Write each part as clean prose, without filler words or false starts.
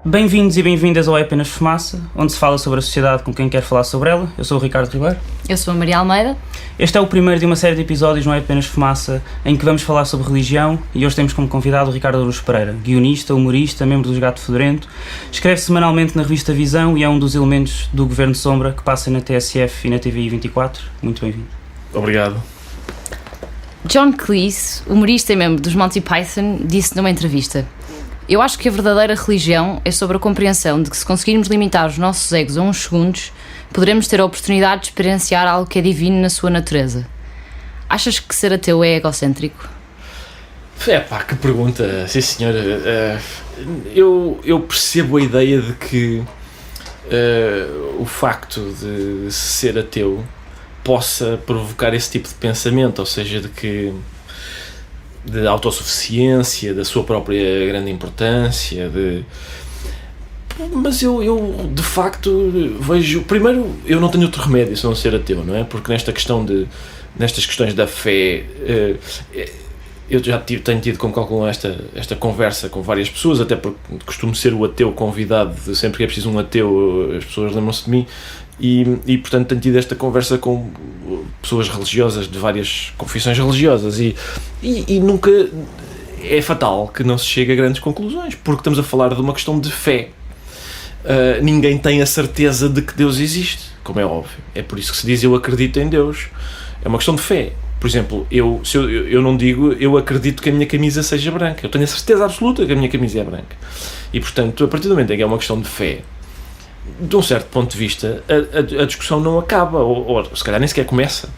Bem-vindos e bem-vindas ao É Apenas Fumaça, onde se fala sobre a sociedade com quem quer falar sobre ela. Eu sou o Ricardo Ribeiro. Eu sou a Maria Almeida. Este é o primeiro de uma série de episódios no É Apenas Fumaça, em que vamos falar sobre religião, e hoje temos como convidado o Ricardo Araújo Pereira, guionista, humorista, membro dos Gato Fedorento, escreve semanalmente na revista Visão e é um dos elementos do Governo Sombra que passa na TSF e na TVI 24. Muito bem-vindo. Obrigado. John Cleese, humorista e membro dos Monty Python, disse numa entrevista: "Eu acho que a verdadeira religião é sobre a compreensão de que, se conseguirmos limitar os nossos egos a uns segundos, poderemos ter a oportunidade de experienciar algo que é divino na sua natureza." Achas que ser ateu é egocêntrico? Que pergunta, sim senhor. Eu percebo a ideia de que o facto de ser ateu possa provocar esse tipo de pensamento, ou seja, de autossuficiência, da sua própria grande importância, mas eu de facto vejo, primeiro, eu não tenho outro remédio senão ser ateu, não é? Porque nestas questões da fé, eu já tenho tido, como calculam, esta conversa com várias pessoas, até porque costumo ser o ateu convidado, sempre que é preciso um ateu as pessoas lembram-se de mim, e portanto tenho tido esta conversa com pessoas religiosas de várias confissões religiosas e nunca é fatal que não se chegue a grandes conclusões, porque estamos a falar de uma questão de fé. Ninguém tem a certeza de que Deus existe, como é óbvio. É por isso que se diz eu acredito em Deus. É uma questão de fé. Por exemplo, eu não digo eu acredito que a minha camisa seja branca. Eu tenho a certeza absoluta que a minha camisa é branca. E portanto, a partir do momento em que é uma questão de fé, de um certo ponto de vista, a discussão não acaba, ou se calhar nem sequer começa.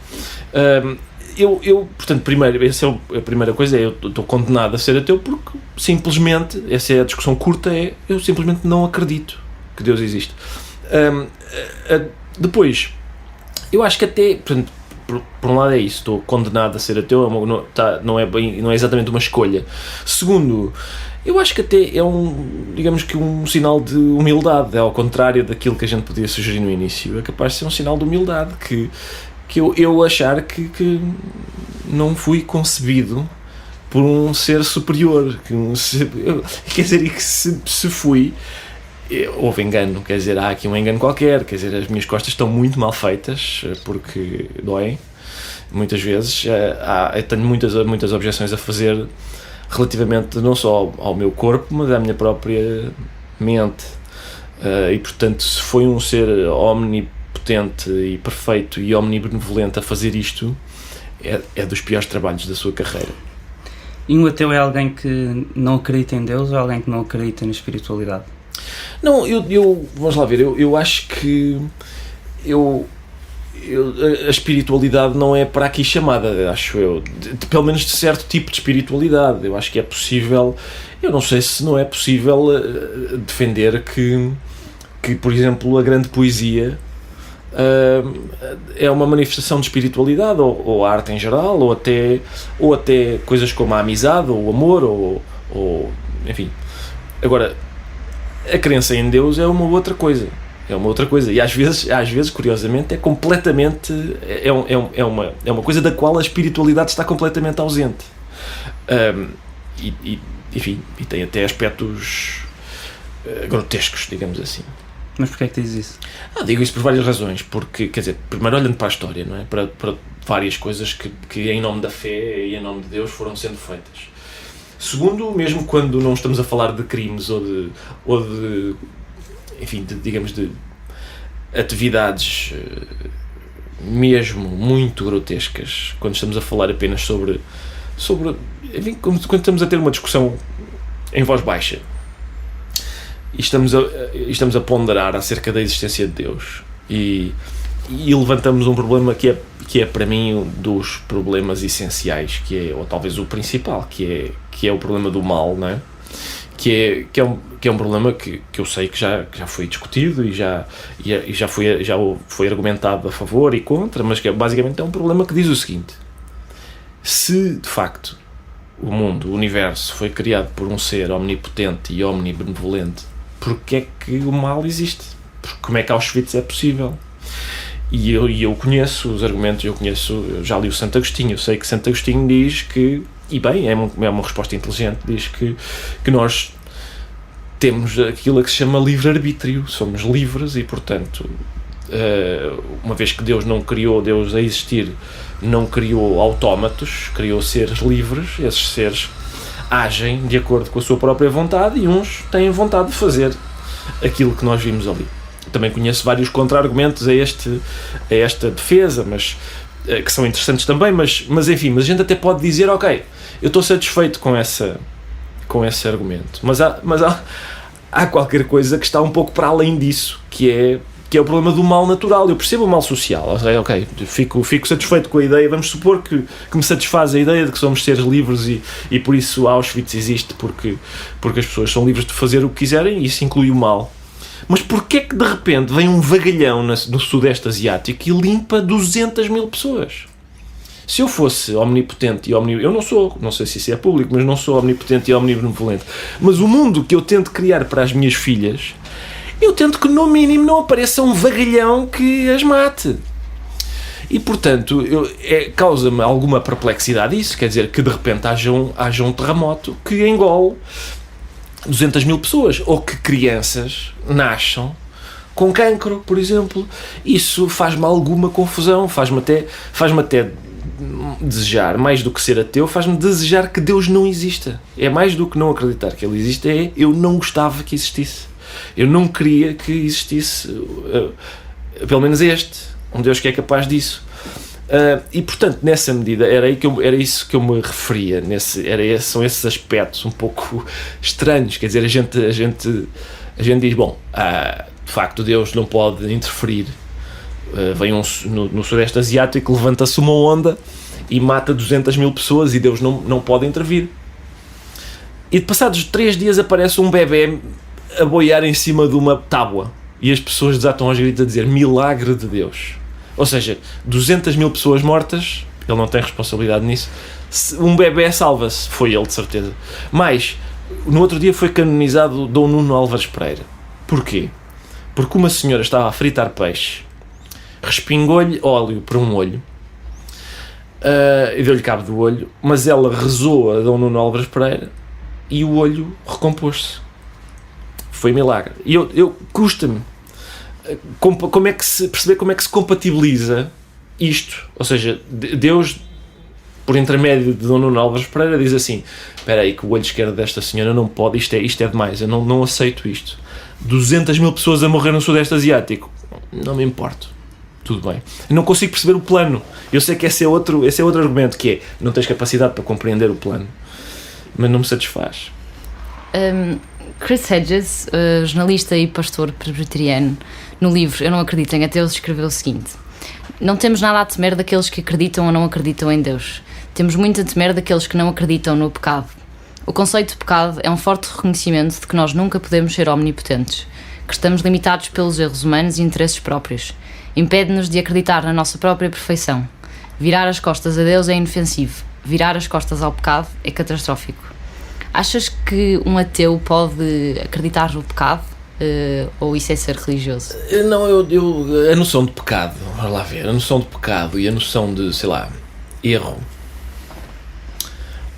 Portanto, primeiro, essa é a primeira coisa, eu estou condenado a ser ateu porque simplesmente, essa é a discussão curta, eu simplesmente não acredito que Deus existe. Depois, eu acho que até, portanto, por um lado é isso, estou condenado a ser ateu, não é exatamente uma escolha. Segundo, eu acho que até é um sinal de humildade, ao contrário daquilo que a gente podia sugerir no início, é capaz de ser um sinal de humildade, que eu achar que não fui concebido por um ser superior, quer dizer, e que se fui, houve engano, quer dizer, há aqui um engano qualquer, quer dizer, as minhas costas estão muito mal feitas, porque doem, muitas vezes, eu tenho muitas objeções a fazer relativamente não só ao meu corpo, mas à minha própria mente, e portanto, se foi um ser omnipotente e perfeito e omnibenevolente a fazer isto, é dos piores trabalhos da sua carreira. E um ateu é alguém que não acredita em Deus ou alguém que não acredita na espiritualidade? Não, vamos lá ver, eu acho que a espiritualidade não é para aqui chamada, acho eu, pelo menos de certo tipo de espiritualidade. Eu acho que é possível, eu não sei se não é possível defender que, por exemplo, a grande poesia é uma manifestação de espiritualidade, ou a arte em geral, ou até coisas como a amizade, ou o amor, ou enfim. Agora, a crença em Deus é uma outra coisa. E às vezes, curiosamente, é completamente, é uma coisa da qual a espiritualidade está completamente ausente. Enfim, e tem até aspectos grotescos, digamos assim. Mas porquê é que dizes isso? Digo isso por várias razões, porque, quer dizer, primeiro olhando para a história, não é? Para várias coisas que em nome da fé e em nome de Deus foram sendo feitas. Segundo, mesmo quando não estamos a falar de crimes ou de enfim, digamos, de atividades mesmo muito grotescas, quando estamos a falar apenas sobre enfim, quando estamos a ter uma discussão em voz baixa e estamos a ponderar acerca da existência de Deus e levantamos um problema que é para mim um dos problemas essenciais, ou talvez o principal, que é o problema do mal, não é? Que é um problema que eu sei que já foi discutido e já foi argumentado a favor e contra, mas que basicamente é um problema que diz o seguinte: se de facto o mundo, o universo, foi criado por um ser omnipotente e omnibenevolente, porque é que o mal existe? Como é que Auschwitz é possível? E eu conheço os argumentos, eu já li o Santo Agostinho, eu sei que Santo Agostinho diz que, e bem, é uma resposta inteligente, diz que nós temos aquilo que se chama livre-arbítrio, somos livres e, portanto, uma vez que Deus não criou Deus a existir, não criou autómatos, criou seres livres. Esses seres agem de acordo com a sua própria vontade e uns têm vontade de fazer aquilo que nós vimos ali. Também conheço vários contra-argumentos a esta defesa, mas que são interessantes também, mas enfim, mas a gente até pode dizer, ok, eu estou satisfeito com esse argumento, mas há qualquer coisa que está um pouco para além disso, que é o problema do mal natural. Eu percebo o mal social, ok, fico satisfeito com a ideia, vamos supor que me satisfaz a ideia de que somos seres livres e por isso Auschwitz existe, porque as pessoas são livres de fazer o que quiserem e isso inclui o mal. Mas porquê é que de repente vem um vagalhão no Sudeste Asiático e limpa 200 mil pessoas? Se eu fosse omnipotente e eu não sei se isso é público, mas não sou omnipotente e omnibenevolente, mas o mundo que eu tento criar para as minhas filhas, eu tento que no mínimo não apareça um vagalhão que as mate. E portanto, causa-me alguma perplexidade isso, quer dizer, que de repente haja um terremoto que engole 200 mil pessoas, ou que crianças nasçam com cancro, por exemplo. Isso faz-me alguma confusão, faz-me até desejar, mais do que ser ateu, faz-me desejar que Deus não exista. É mais do que não acreditar que Ele existe, eu não gostava que existisse. Eu não queria que existisse, pelo menos um Deus que é capaz disso. E portanto, nessa medida, era isso que eu me referia, são esses aspectos um pouco estranhos, quer dizer, a gente diz, bom, de facto Deus não pode interferir, vem no Sudeste Asiático, levanta-se uma onda e mata 200 mil pessoas e Deus não pode intervir. E de passados 3 dias aparece um bebê a boiar em cima de uma tábua e as pessoas desatam aos gritos a dizer, milagre de Deus. Ou seja, 200 mil pessoas mortas, ele não tem responsabilidade nisso, um bebê salva-se, foi ele de certeza. Mas, no outro dia foi canonizado Dom Nuno Álvares Pereira. Porquê? Porque uma senhora estava a fritar peixe, respingou-lhe óleo para um olho, e deu-lhe cabo do olho, mas ela rezou a Dom Nuno Álvares Pereira e o olho recompôs-se. Foi milagre. E eu custa-me perceber como é que se compatibiliza isto. Ou seja, Deus, por intermédio de Dom Nuno Álvares Pereira, diz assim, espera aí que o olho esquerdo desta senhora não pode, isto é demais, eu não aceito isto. 200 mil pessoas a morrer no Sudeste Asiático, não me importo, tudo bem. Eu não consigo perceber o plano. Eu sei que esse é outro argumento, que é, não tens capacidade para compreender o plano, mas não me satisfaz. Chris Hedges, jornalista e pastor presbiteriano, no livro Eu Não Acredito em Ateus, escreveu o seguinte: não temos nada a temer daqueles que acreditam ou não acreditam em Deus. Temos muito a temer daqueles que não acreditam no pecado. O conceito de pecado é um forte reconhecimento de que nós nunca podemos ser omnipotentes, que estamos limitados pelos erros humanos e interesses próprios. Impede-nos de acreditar na nossa própria perfeição. Virar as costas a Deus é inofensivo. Virar as costas ao pecado é catastrófico. Achas que um ateu pode acreditar no pecado? Ou isso é ser religioso? Não, a noção de pecado, vamos lá ver, a noção de pecado e a noção de, sei lá, erro,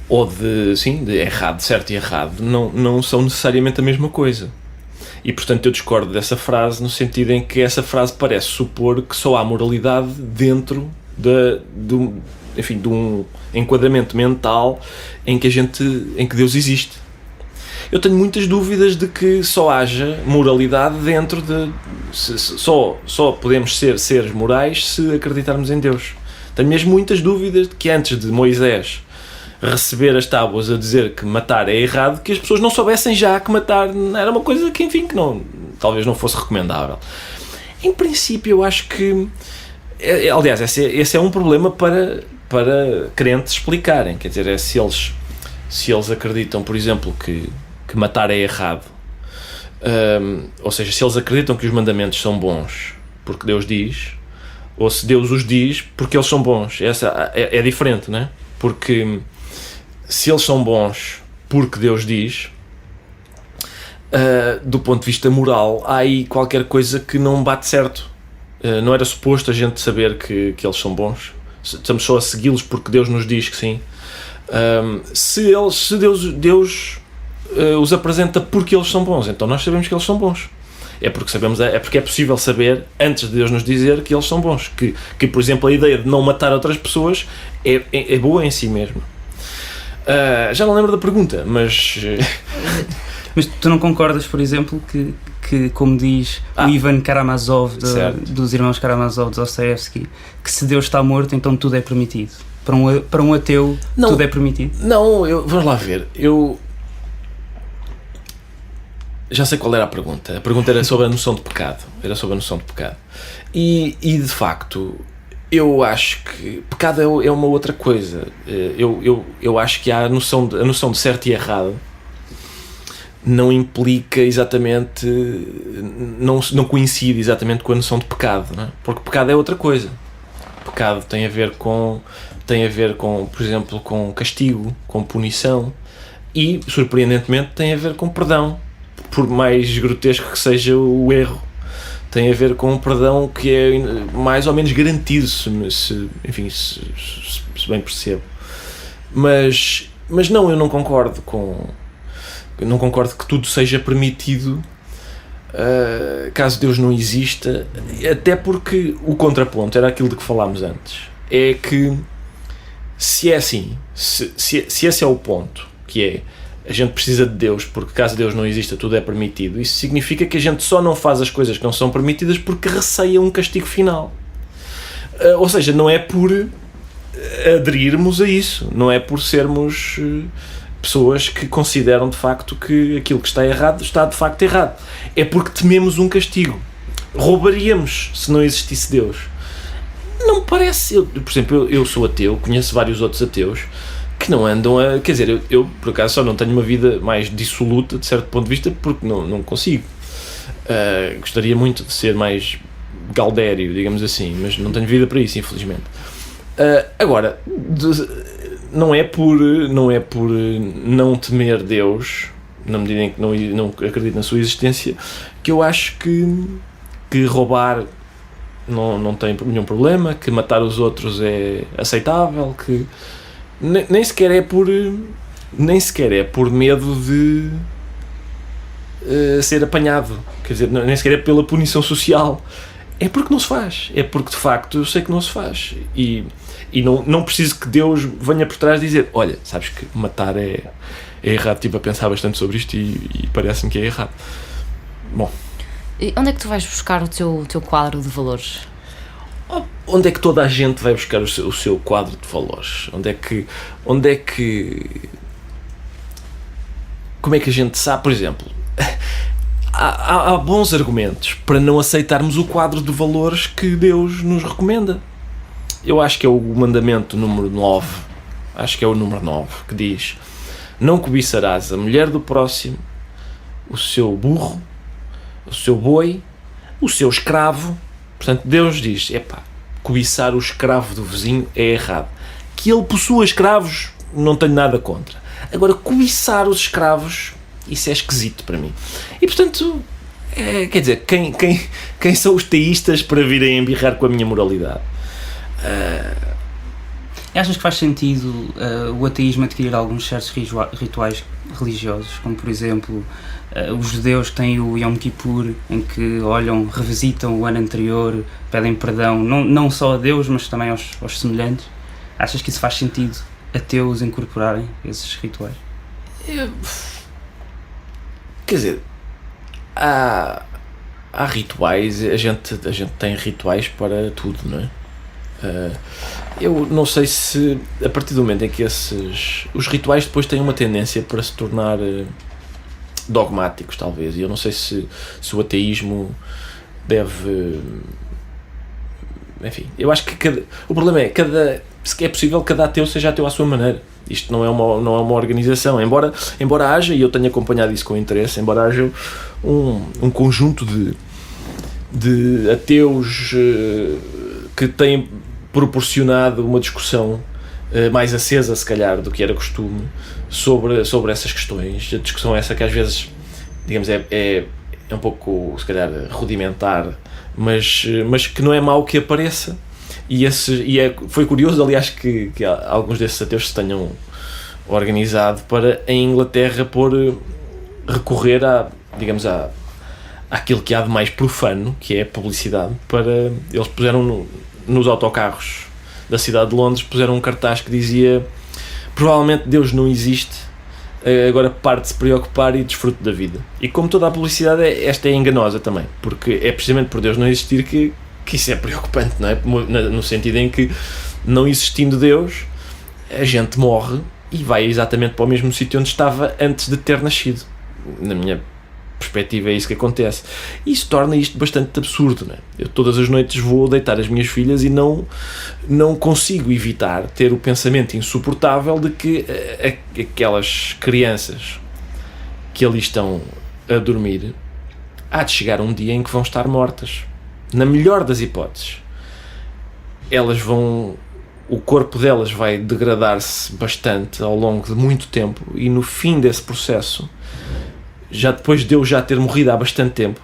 ou de errado, certo e errado, não são necessariamente a mesma coisa. E, portanto, eu discordo dessa frase no sentido em que essa frase parece supor que só há moralidade dentro de um enquadramento mental em que Deus existe. Eu tenho muitas dúvidas de que só haja moralidade dentro de... Só podemos ser seres morais se acreditarmos em Deus. Tenho mesmo muitas dúvidas de que antes de Moisés receber as tábuas a dizer que matar é errado, que as pessoas não soubessem já que matar era uma coisa que, enfim, que talvez não fosse recomendável. Em princípio, eu acho que... Aliás, esse é um problema para crentes explicarem. Quer dizer, se eles acreditam, por exemplo, que matar é errado, ou seja, se eles acreditam que os mandamentos são bons porque Deus diz, ou se Deus os diz porque eles são bons, essa é diferente, não é? Porque se eles são bons porque Deus diz, do ponto de vista moral, há aí qualquer coisa que não bate certo. Não era suposto a gente saber que eles são bons, estamos só a segui-los porque Deus nos diz que sim. Se Deus os apresenta porque eles são bons. Então nós sabemos que eles são bons. É porque é possível saber, antes de Deus nos dizer, que eles são bons. Que por exemplo, a ideia de não matar outras pessoas é boa em si mesmo. Já não lembro da pergunta, mas... Mas tu não concordas, por exemplo, que como diz o Ivan Karamazov, dos irmãos Karamazov, de Dostoiévski, que se Deus está morto, então tudo é permitido? Para um ateu, não, tudo é permitido? Não, vamos lá ver. Eu já sei qual era a pergunta. A pergunta era sobre a noção de pecado. E de facto, eu acho que pecado é uma outra coisa. Eu acho que há a noção de certo e errado não implica exatamente, não coincide exatamente com a noção de pecado, não é? Porque pecado é outra coisa. Pecado tem a ver com, por exemplo, com castigo, com punição e, surpreendentemente, tem a ver com perdão, por mais grotesco que seja o erro. Tem a ver com um perdão que é mais ou menos garantido, se bem percebo. Mas não, eu não concordo que tudo seja permitido caso Deus não exista, até porque o contraponto era aquilo de que falámos antes, é que se é assim, se esse é o ponto, que é a gente precisa de Deus porque caso Deus não exista tudo é permitido, isso significa que a gente só não faz as coisas que não são permitidas porque receia um castigo final. Ou seja, não é por aderirmos a isso, não é por sermos pessoas que consideram de facto que aquilo que está errado está de facto errado. É porque tememos um castigo. Roubaríamos se não existisse Deus. Não me parece. Por exemplo, eu sou ateu, conheço vários outros ateus que não andam a... Quer dizer, eu por acaso só não tenho uma vida mais dissoluta, de certo ponto de vista, porque não consigo. Gostaria muito de ser mais gaudério, digamos assim, mas não tenho vida para isso, infelizmente. Agora, não é por não temer Deus, na medida em que não acredito na sua existência, que eu acho que roubar não tem nenhum problema, que matar os outros é aceitável, que nem sequer é por medo de ser apanhado, quer dizer, nem sequer é pela punição social, é porque não se faz, é porque de facto eu sei que não se faz e não preciso que Deus venha por trás dizer, olha, sabes que matar é errado. Estive a pensar bastante sobre isto e parece-me que é errado. Bom. E onde é que tu vais buscar o teu quadro de valores? Onde é que toda a gente vai buscar o seu quadro de valores? Onde é que como é que a gente sabe, por exemplo, há bons argumentos para não aceitarmos o quadro de valores que Deus nos recomenda. Eu acho que é o mandamento número 9, que diz: não cobiçarás a mulher do próximo, o seu burro, o seu boi, o seu escravo. Portanto, Deus diz, cobiçar o escravo do vizinho é errado. Que ele possua escravos, não tenho nada contra. Agora, cobiçar os escravos, isso é esquisito para mim. E, portanto, quer dizer, quem são os teístas para virem embirrar com a minha moralidade? Achas que faz sentido o ateísmo adquirir alguns certos rituais religiosos, como por exemplo os judeus têm o Yom Kippur, em que olham, revisitam o ano anterior, pedem perdão não só a Deus, mas também aos semelhantes? Achas que isso faz sentido ateus incorporarem esses rituais? Quer dizer, há rituais, a gente tem rituais para tudo, não é? Eu não sei se a partir do momento em que os rituais depois têm uma tendência para se tornar dogmáticos, talvez, e eu não sei se o ateísmo deve, enfim, eu acho que o problema é se é possível que cada ateu seja ateu à sua maneira. Isto não é uma organização, embora haja, e eu tenho acompanhado isso com interesse, embora haja um conjunto de ateus que têm proporcionado uma discussão mais acesa, se calhar, do que era costume sobre essas questões. A discussão é essa que às vezes, digamos, é um pouco, se calhar, rudimentar, mas que não é mau que apareça. Foi curioso, aliás, que alguns desses ateus se tenham organizado para, em Inglaterra, pôr recorrer àquilo que há de mais profano, que é a publicidade. Eles puseram nos autocarros da cidade de Londres, puseram um cartaz que dizia: provavelmente Deus não existe, agora pare de se preocupar e desfrute da vida. E como toda a publicidade, esta é enganosa também, porque é precisamente por Deus não existir que isso é preocupante, não é? No sentido em que, não existindo Deus, a gente morre e vai exatamente para o mesmo sítio onde estava antes de ter nascido. Na minha perspectiva é isso que acontece. E isso torna isto bastante absurdo, não é? Eu todas as noites vou deitar as minhas filhas e não consigo evitar ter o pensamento insuportável de que aquelas crianças que ali estão a dormir, há de chegar um dia em que vão estar mortas. Na melhor das hipóteses, o corpo delas vai degradar-se bastante ao longo de muito tempo, e no fim desse processo, já depois de eu já ter morrido há bastante tempo,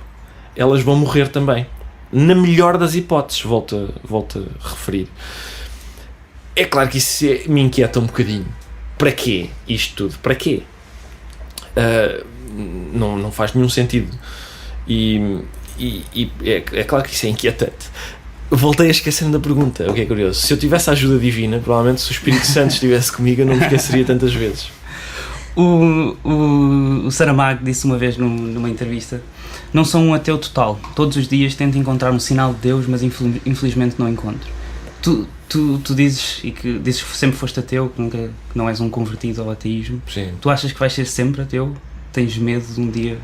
elas vão morrer também. Na melhor das hipóteses, volto a referir. É claro que isso me inquieta um bocadinho. Para quê isto tudo? Para quê? Não faz nenhum sentido. E é claro que isso é inquietante. Voltei a esquecer-me da pergunta, o que é curioso. Se eu tivesse a ajuda divina, provavelmente se o Espírito Santo estivesse comigo, eu não me esqueceria tantas vezes. O Saramago disse uma vez numa entrevista: não sou um ateu total, todos os dias tento encontrar um sinal de Deus, mas infelizmente não encontro. Tu dizes, e que dizes que sempre foste ateu, que não és um convertido ao ateísmo. Sim. Tu achas que vais ser sempre ateu? Tens medo de um dia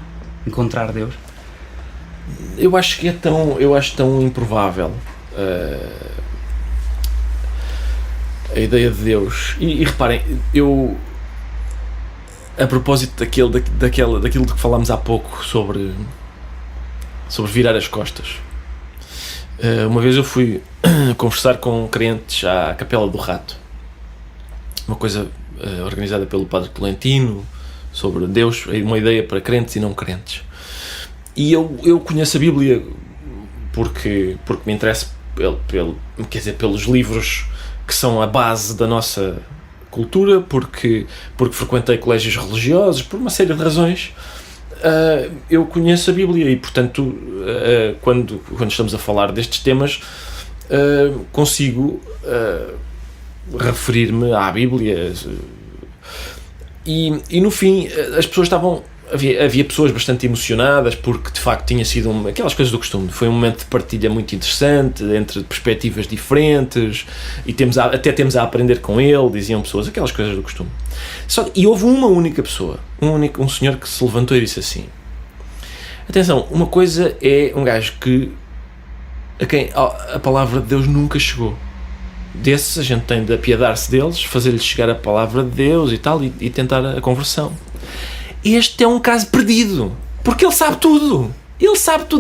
encontrar Deus? Eu acho tão improvável a ideia de Deus. E reparem, a propósito daquilo de que falámos há pouco sobre virar as costas, uma vez eu fui conversar com crentes à Capela do Rato, uma coisa organizada pelo Padre Tolentino, sobre Deus, uma ideia para crentes e não crentes. E eu conheço a Bíblia porque me interessa pelos livros que são a base da nossa cultura, porque frequentei colégios religiosos, por uma série de razões. Eu conheço a Bíblia e, portanto, quando estamos a falar destes temas, consigo referir-me à Bíblia. E no fim, as pessoas havia pessoas bastante emocionadas, porque de facto tinha sido aquelas coisas do costume. Foi um momento de partilha muito interessante, entre perspectivas diferentes, e temos a aprender com ele, diziam pessoas, aquelas coisas do costume. E houve uma única pessoa, um senhor que se levantou e disse assim: atenção, uma coisa é um gajo a quem a palavra de Deus nunca chegou. Desses a gente tem de apiedar-se deles, fazer-lhes chegar a palavra de Deus e tal, e tentar a conversão. Este é um caso perdido, porque ele sabe tudo e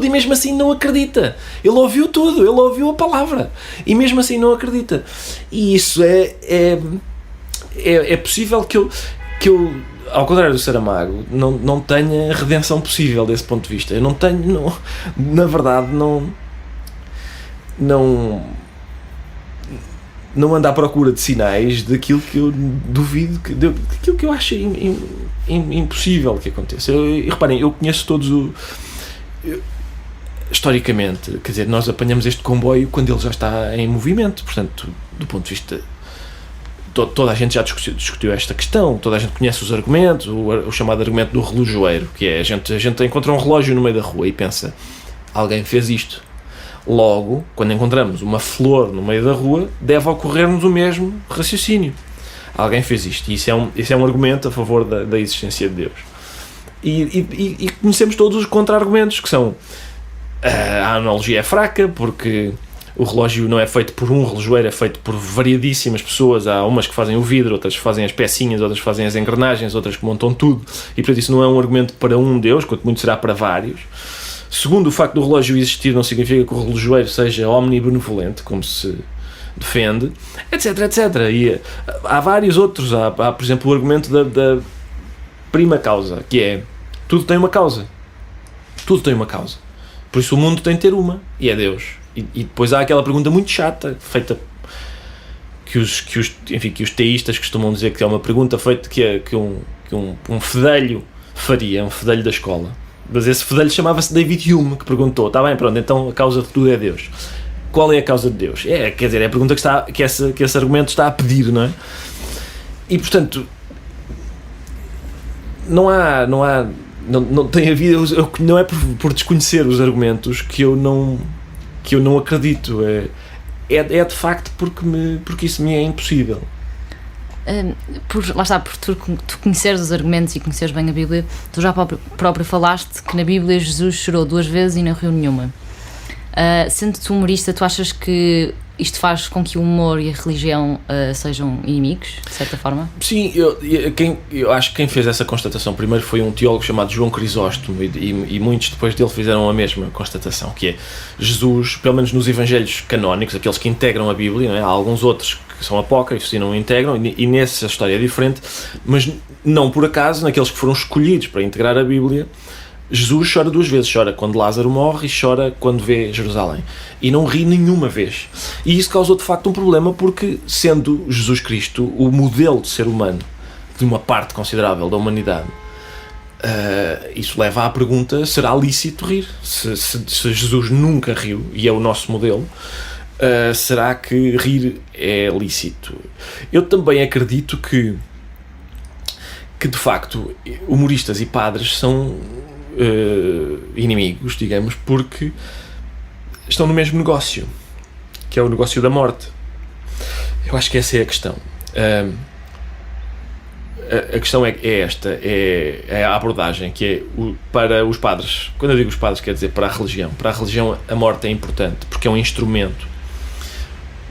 mesmo assim não acredita. Ele ouviu tudo, ele ouviu a palavra e mesmo assim não acredita. E isso é possível que eu, ao contrário do Saramago, não tenha redenção possível desse ponto de vista. Eu na verdade não ando à procura de sinais daquilo que eu duvido, daquilo que eu acho impossível que aconteça. E reparem, eu conheço todos historicamente, quer dizer, nós apanhamos este comboio quando ele já está em movimento, portanto, do ponto de vista, toda a gente já discutiu esta questão, toda a gente conhece os argumentos, o chamado argumento do relojoeiro, que é a gente encontra um relógio no meio da rua e pensa: alguém fez isto. Logo, quando encontramos uma flor no meio da rua, deve ocorrer-nos o mesmo raciocínio. Alguém fez isto. E isso é um argumento a favor da existência de Deus. E conhecemos todos os contra-argumentos, que são: a analogia é fraca, porque o relógio não é feito por um relojoeiro, é feito por variadíssimas pessoas. Há umas que fazem o vidro, outras que fazem as pecinhas, outras que fazem as engrenagens, outras que montam tudo. E, portanto, isso não é um argumento para um Deus, quanto muito será para vários. Segundo, o facto do relógio existir não significa que o relojoeiro seja omnibenevolente, como se defende, etc, etc. E há vários outros. Há, por exemplo, o argumento da prima causa, que é: tudo tem uma causa. Tudo tem uma causa. Por isso o mundo tem de ter uma, e é Deus. E depois há aquela pergunta muito chata, feita, que os teístas costumam dizer que é uma pergunta feita que um fedelho faria, um fedelho da escola. Mas esse fedelho chamava-se David Hume, que perguntou, está bem, pronto, então a causa de tudo é Deus. Qual é a causa de Deus? Quer dizer, é a pergunta que esse argumento está a pedir, não é? E, portanto, não tem havido, não é por desconhecer os argumentos que eu não acredito, é de facto porque isso me é impossível. Lá está, por tu conheceres os argumentos e conheceres bem a Bíblia, tu já próprio falaste que na Bíblia Jesus chorou 2 vezes e não riu nenhuma. Sendo-te humorista, tu achas que isto faz com que o humor e a religião sejam inimigos, de certa forma? Sim, eu acho que quem fez essa constatação primeiro foi um teólogo chamado João Crisóstomo e muitos depois dele fizeram a mesma constatação, que é Jesus, pelo menos nos evangelhos canónicos, aqueles que integram a Bíblia, não é? Há alguns outros que são apócrifos e não integram, e nessa história é diferente, mas não por acaso, naqueles que foram escolhidos para integrar a Bíblia, Jesus chora 2 vezes, chora quando Lázaro morre e chora quando vê Jerusalém, e não ri nenhuma vez, e isso causou de facto um problema, porque sendo Jesus Cristo o modelo de ser humano de uma parte considerável da humanidade, isso leva à pergunta, será lícito rir? Se Jesus nunca riu e é o nosso modelo, será que rir é lícito? Eu também acredito que de facto humoristas e padres são inimigos, digamos, porque estão no mesmo negócio, que é o negócio da morte. Eu acho que essa é a questão. A questão é esta, é a abordagem, que é para os padres, quando eu digo os padres, quer dizer para a religião a morte é importante, porque é um instrumento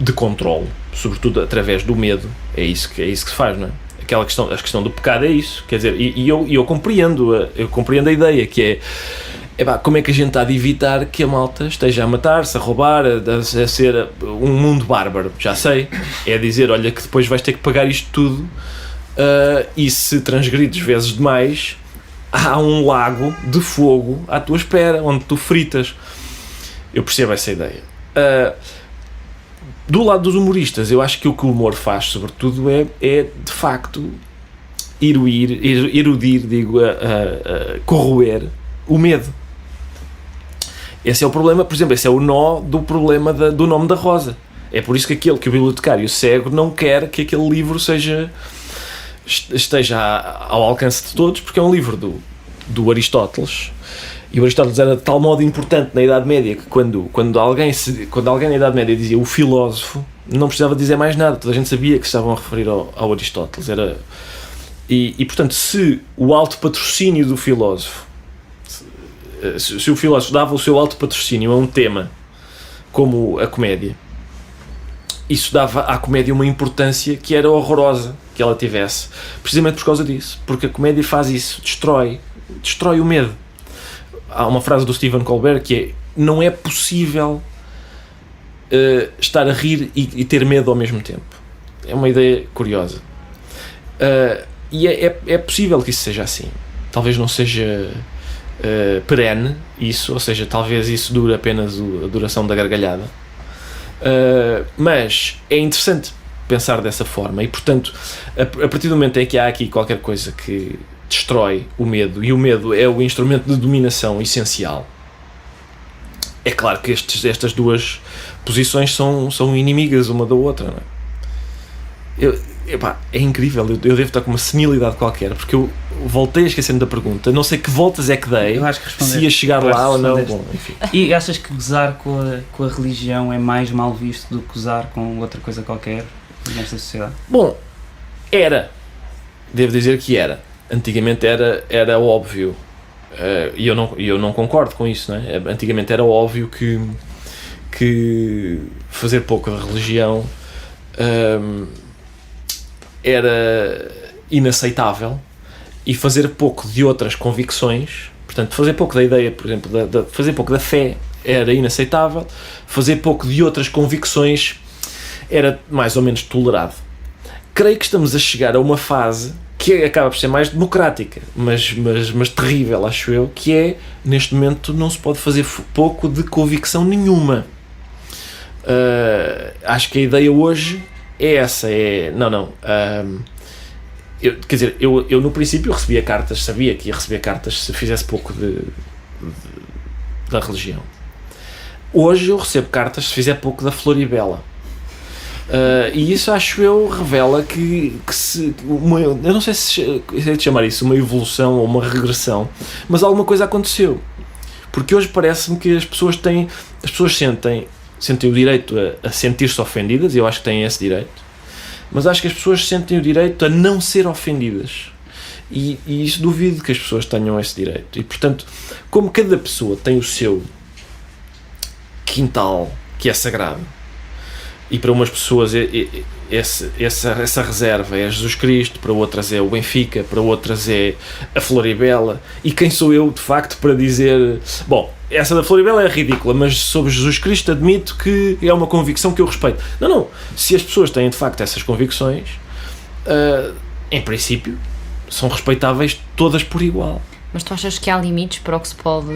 de controle, sobretudo através do medo. É isso que se faz, não é? A questão do pecado é isso, quer dizer, e eu compreendo a ideia, que é como é que a gente há de evitar que a malta esteja a matar-se, a roubar, a ser um mundo bárbaro. Já sei, é dizer, olha, que depois vais ter que pagar isto tudo, e se transgrides vezes demais, há um lago de fogo à tua espera, onde tu fritas. Eu percebo essa ideia. Do lado dos humoristas, eu acho que o que o humor faz, sobretudo, é de facto corroer o medo. Esse é o problema, por exemplo, esse é o nó do problema do nome da Rosa. É por isso que o bibliotecário cego não quer que aquele livro esteja ao alcance de todos, porque é um livro do Aristóteles. E o Aristóteles era de tal modo importante na Idade Média que quando alguém na Idade Média dizia o filósofo, não precisava dizer mais nada, toda a gente sabia que se estavam a referir ao Aristóteles. E portanto, se o alto patrocínio do filósofo, se o filósofo dava o seu alto patrocínio a um tema como a comédia, isso dava à comédia uma importância que era horrorosa que ela tivesse, precisamente por causa disso, porque a comédia faz isso, destrói o medo. Há uma frase do Stephen Colbert que é: não é possível estar a rir e ter medo ao mesmo tempo. É uma ideia curiosa. E é possível que isso seja assim. Talvez não seja perene isso, ou seja, talvez isso dure apenas a duração da gargalhada. Mas é interessante pensar dessa forma e, portanto, a partir do momento em que há aqui qualquer coisa que destrói o medo, e o medo é o instrumento de dominação essencial, é claro que estas duas posições são inimigas uma da outra, não é? É incrível, eu devo estar com uma senilidade qualquer, porque eu voltei a esquecer-me da pergunta, não sei que voltas é que dei, eu acho que se ia chegar lá ou não. Bom, enfim. E achas que gozar com a religião é mais mal visto do que gozar com outra coisa qualquer nesta sociedade? Bom, devo dizer que antigamente era óbvio, e eu não concordo com isso, não é? Antigamente era óbvio que fazer pouco da religião era inaceitável, e fazer pouco de outras convicções, portanto, fazer pouco da ideia, por exemplo, fazer pouco da fé era inaceitável, fazer pouco de outras convicções era mais ou menos tolerado. Creio que estamos a chegar a uma fase que acaba por ser mais democrática, mas terrível, acho eu, que é, neste momento, não se pode fazer pouco de convicção nenhuma. Acho que a ideia hoje é essa, eu no princípio recebia cartas, sabia que ia receber cartas se fizesse pouco da religião. Hoje eu recebo cartas se fizer pouco da Floribela. E isso, acho eu, revela que eu não sei se é de chamar isso uma evolução ou uma regressão, mas alguma coisa aconteceu. Porque hoje parece-me que as pessoas sentem o direito a sentir-se ofendidas, e eu acho que têm esse direito, mas acho que as pessoas sentem o direito a não ser ofendidas. E isso duvido que as pessoas tenham esse direito. E, portanto, como cada pessoa tem o seu quintal, que é sagrado, e para umas pessoas essa reserva é Jesus Cristo, para outras é o Benfica, para outras é a Floribela, e quem sou eu, de facto, para dizer... Bom, essa da Floribela é ridícula, mas sobre Jesus Cristo admito que é uma convicção que eu respeito. Não, se as pessoas têm, de facto, essas convicções, em princípio, são respeitáveis todas por igual. Mas tu achas que há limites para o que se pode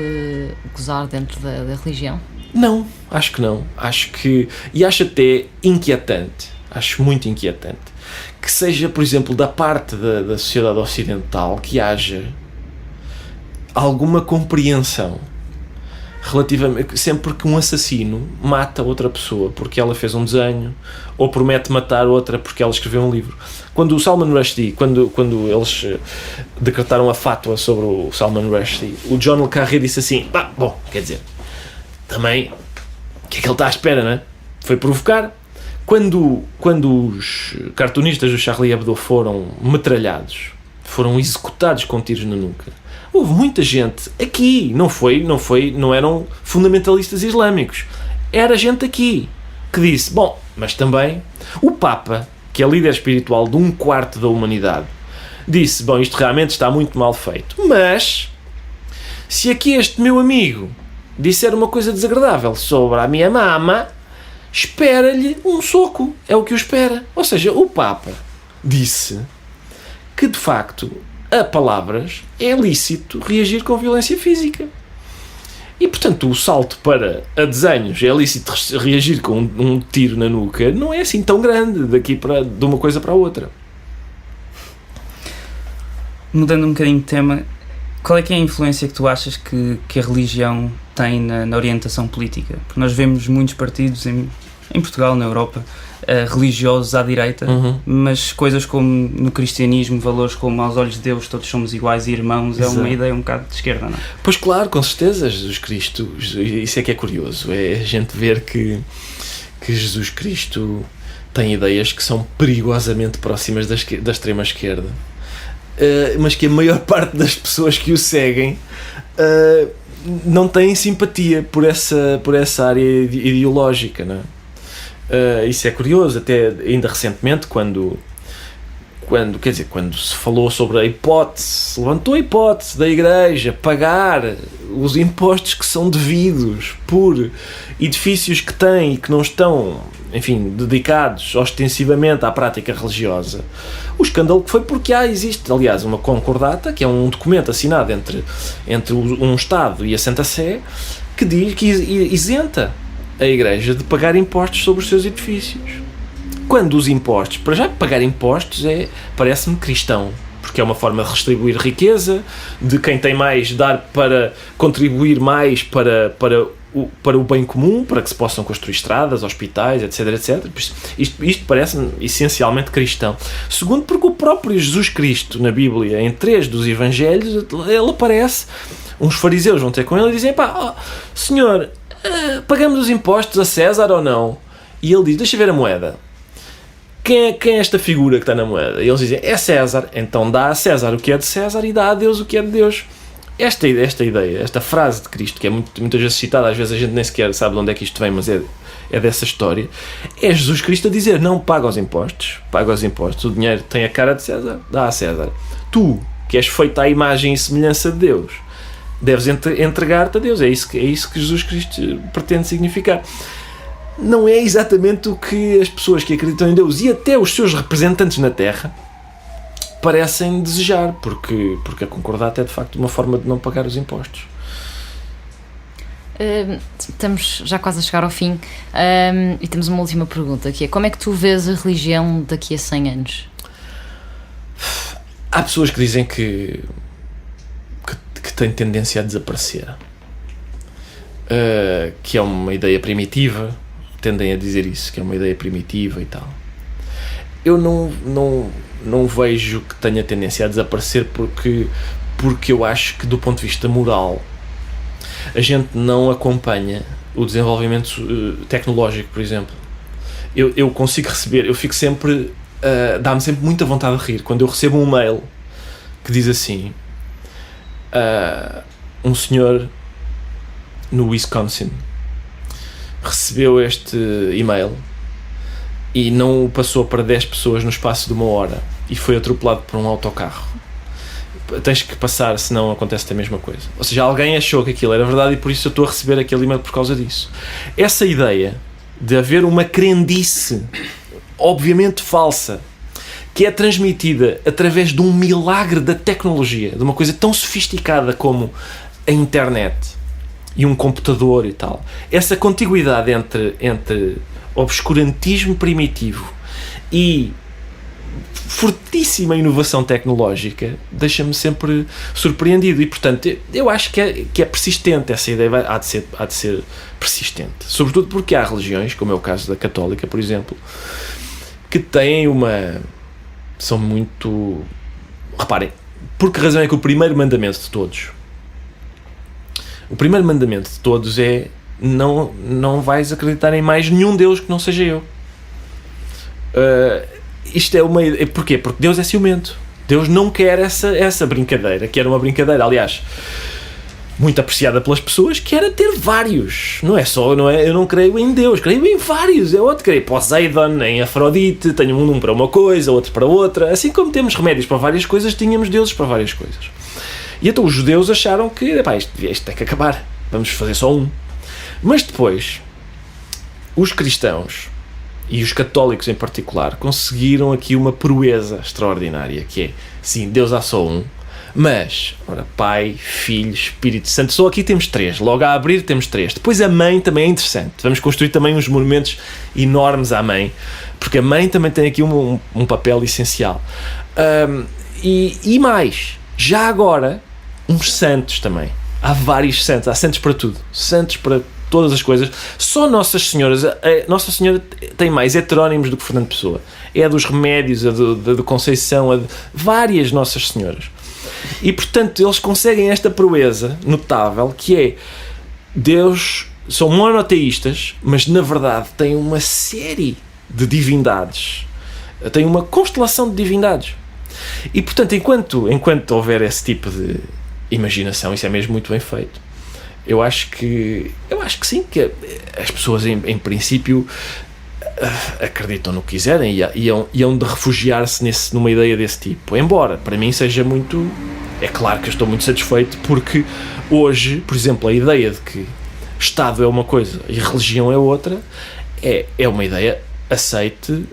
gozar dentro da religião? Não, acho que não. Acho até inquietante, acho muito inquietante, que seja, por exemplo, da parte da sociedade ocidental, que haja alguma compreensão relativamente, sempre que um assassino mata outra pessoa porque ela fez um desenho, ou promete matar outra porque ela escreveu um livro. Quando o Salman Rushdie, quando eles decretaram a fatwa sobre o Salman Rushdie, o John le Carré disse assim, bom, quer dizer, também, o que é que ele está à espera, não é? Foi provocar. Quando os cartunistas do Charlie Hebdo foram metralhados, foram executados com tiros na nuca, houve muita gente aqui, não eram fundamentalistas islâmicos, era gente aqui que disse, bom, mas também o Papa, que é líder espiritual de 1/4 da humanidade, disse, bom, isto realmente está muito mal feito, mas se aqui este meu amigo disser uma coisa desagradável sobre a minha mama, espera-lhe um soco, é o que o espera. Ou seja, o Papa disse que, de facto, a palavras é lícito reagir com violência física. E, portanto, o salto para a desenhos é lícito reagir com um tiro na nuca não é assim tão grande de uma coisa para a outra. Mudando um bocadinho de tema, qual é que é a influência que tu achas que a religião tem na orientação política? Porque nós vemos muitos partidos em Portugal, na Europa, religiosos à direita, mas coisas como no cristianismo, valores como aos olhos de Deus todos somos iguais e irmãos, Exato. É uma ideia um bocado de esquerda, não é? Pois claro, com certeza, Jesus Cristo, isso é que é curioso, é a gente ver que Jesus Cristo tem ideias que são perigosamente próximas da extrema esquerda. Mas que a maior parte das pessoas que o seguem não têm simpatia por essa área ideológica, não é? Isso é curioso, até ainda recentemente, quando se falou sobre a hipótese, levantou a hipótese da Igreja pagar os impostos que são devidos por edifícios que têm e que não estão, enfim, dedicados ostensivamente à prática religiosa. O escândalo que foi porque existe, aliás, uma concordata, que é um documento assinado entre um Estado e a Santa Sé, que diz que isenta a Igreja de pagar impostos sobre os seus edifícios. Quando os impostos, para já pagar impostos parece-me cristão, porque é uma forma de distribuir riqueza, de quem tem mais dar para contribuir mais para o bem comum, para que se possam construir estradas, hospitais, etc, etc. Isto parece-me essencialmente cristão. Segundo, porque o próprio Jesus Cristo, na Bíblia, em 3 dos Evangelhos, ele aparece, uns fariseus vão ter com ele e dizem, Senhor, pagamos os impostos a César ou não? E ele diz, deixa ver a moeda. Quem é esta figura que está na moeda? E eles dizem, é César, então dá a César o que é de César e dá a Deus o que é de Deus. Esta ideia, esta frase de Cristo, que é muitas vezes citada, às vezes a gente nem sequer sabe de onde é que isto vem, mas é dessa história, é Jesus Cristo a dizer, não paga os impostos, o dinheiro tem a cara de César, dá a César. Tu, que és feito à imagem e semelhança de Deus, deves entregar-te a Deus. É isso que Jesus Cristo pretende significar. Não é exatamente o que as pessoas que acreditam em Deus e até os seus representantes na Terra parecem desejar, porque a concordata é de facto uma forma de não pagar os impostos. Estamos já quase a chegar ao fim e temos uma última pergunta, que é, como é que tu vês a religião daqui a 100 anos? Há pessoas que dizem que têm tendência a desaparecer, que é uma ideia primitiva, tendem a dizer isso, que é uma ideia primitiva e tal. Eu não vejo que tenha tendência a desaparecer porque eu acho que, do ponto de vista moral, a gente não acompanha o desenvolvimento tecnológico, por exemplo. Eu consigo receber, eu fico sempre, dá-me sempre muita vontade de rir quando eu recebo um mail que diz assim: um senhor no Wisconsin recebeu este e-mail e não o passou para 10 pessoas no espaço de 1 hora e foi atropelado por um autocarro. Tens que passar, senão acontece a mesma coisa. Ou seja, alguém achou que aquilo era verdade e por isso eu estou a receber aquele e-mail por causa disso. Essa ideia de haver uma crendice obviamente falsa, que é transmitida através de um milagre da tecnologia, de uma coisa tão sofisticada como a internet e um computador e tal. Essa contiguidade entre obscurantismo primitivo e fortíssima inovação tecnológica deixa-me sempre surpreendido e, portanto, eu acho que é persistente. Essa ideia há de ser persistente, sobretudo porque há religiões, como é o caso da católica, por exemplo, que têm são muito... Reparem, por que razão é que o primeiro mandamento de todos é: não vais acreditar em mais nenhum Deus que não seja eu. Isto é uma... Porquê? Porque Deus é ciumento. Deus não quer essa brincadeira, que era uma brincadeira, aliás, muito apreciada pelas pessoas, que era ter vários. Não é, eu não creio em Deus, creio em vários. É outro, creio em Poseidon, em Afrodite, tenho um para uma coisa, outro para outra. Assim como temos remédios para várias coisas, tínhamos deuses para várias coisas. E então os judeus acharam que isto tem que acabar, vamos fazer só um. Mas depois, os cristãos e os católicos em particular conseguiram aqui uma proeza extraordinária, que é, sim, Deus há só um, mas, ora, Pai, Filho, Espírito Santo, só aqui temos 3, logo a abrir temos 3. Depois a Mãe também é interessante, vamos construir também uns monumentos enormes à Mãe, porque a Mãe também tem aqui um papel essencial. E mais, já agora, uns santos também. Há vários santos, há santos para tudo, santos para todas as coisas. Só Nossas Senhoras, Nossa Senhora tem mais heterónimos do que Fernando Pessoa. É a dos remédios, a do Conceição, a de várias Nossas Senhoras. E portanto eles conseguem esta proeza notável, que é: Deus, são monoteístas, mas na verdade têm uma série de divindades, têm uma constelação de divindades. E portanto, enquanto houver esse tipo de imaginação, isso é mesmo muito bem feito. Eu acho que sim, que as pessoas em princípio acreditam no que quiserem e hão de refugiar-se numa ideia desse tipo. Embora para mim seja muito... É claro que eu estou muito satisfeito, porque hoje, por exemplo, a ideia de que Estado é uma coisa e religião é outra é uma ideia aceite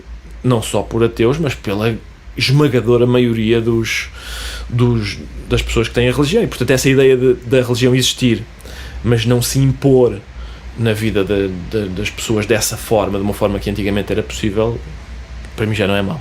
não só por ateus, mas pela esmagadora maioria das pessoas que têm a religião. E portanto essa ideia da religião existir, mas não se impor na vida das pessoas dessa forma, de uma forma que antigamente era possível, para mim já não é mau.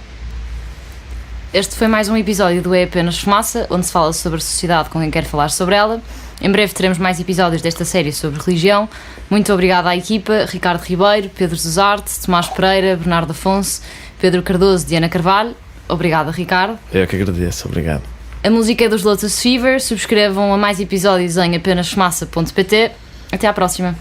Este foi mais um episódio do É Apenas Fumaça, onde se fala sobre a sociedade com quem quer falar sobre ela. Em breve teremos mais episódios desta série sobre religião. Muito obrigada à equipa: Ricardo Ribeiro, Pedro Zuzarte, Tomás Pereira, Bernardo Afonso, Pedro Cardoso, Diana Carvalho. Obrigada, Ricardo. Eu que agradeço, obrigado. A música é dos Lotus Fever. Subscrevam a mais episódios em apenasfumaça.pt. Até à próxima.